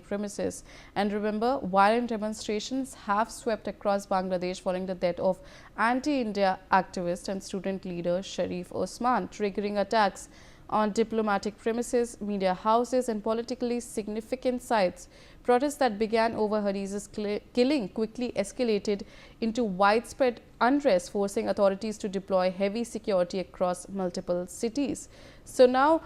premises. And remember, violent demonstrations have swept across Bangladesh following the death of anti-India activist and student leader Sharif Osman, triggering attacks on diplomatic premises, media houses and politically significant sites. Protests that began over Hadi's killing quickly escalated into widespread unrest, forcing authorities to deploy heavy security across multiple cities. So now,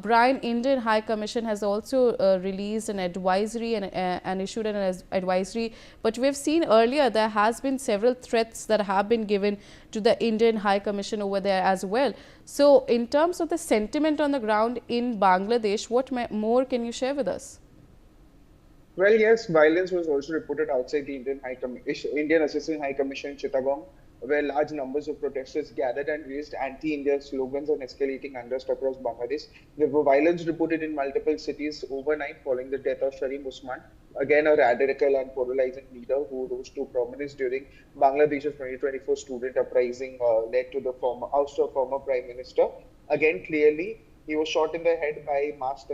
Brian, Indian High Commission has also released an advisory and issued an advisory. But we've seen earlier there has been several threats that have been given to the Indian High Commission over there as well. So in terms of the sentiment on the ground in Bangladesh, what more can you share with us? Well, yes, violence was also reported outside the Indian Assistant High Commission in Chittagong, where large numbers of protesters gathered and raised anti-India slogans and escalating unrest across Bangladesh. There were violence reported in multiple cities overnight following the death of Sharif Osman, again a radical and polarizing leader who rose to prominence during Bangladesh's 2024 student uprising led to the oust of former Prime Minister. Again, clearly, he was shot in the head by masked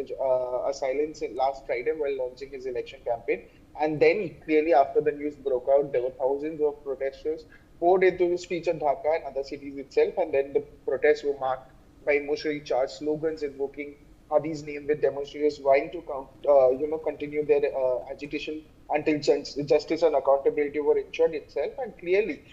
assailants last Friday while launching his election campaign. And then, clearly, after the news broke out, there were thousands of protesters poured into the streets of Dhaka and other cities itself. And then the protests were marked by emotionally charged slogans invoking Hadi's name, with demonstrators vying to continue their agitation until justice and accountability were ensured itself. And clearly,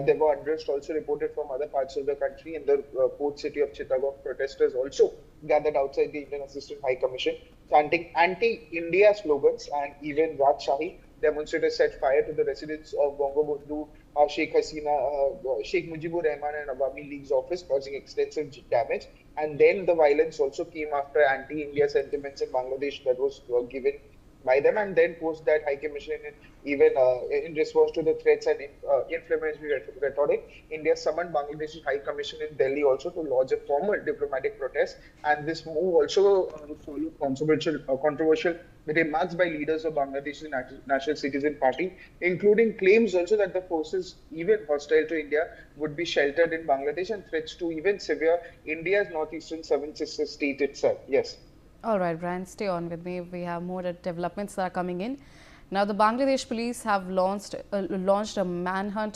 there were unrest also reported from other parts of the country. In the port city of Chittagong, protesters also gathered outside the Indian Assistant High Commission, chanting anti-India slogans, and even Rajshahi. Demonstrators set fire to the residence of Bangabandhu Sheikh Sheikh Mujibur Rahman and Awami League's office, causing extensive damage. And then the violence also came after anti-India sentiments in Bangladesh that was given by them, and then post that High Commission, even in response to the threats and inflammatory rhetoric, India summoned Bangladesh's High Commission in Delhi also to lodge a formal diplomatic protest. And this move also followed controversial remarks by leaders of Bangladesh's National Citizen Party, including claims also that the forces, even hostile to India, would be sheltered in Bangladesh, and threats to even severe India's northeastern seven sister state itself. Yes. All right, Brian, stay on with me. We have more developments that are coming in. Now, the Bangladesh police have launched a manhunt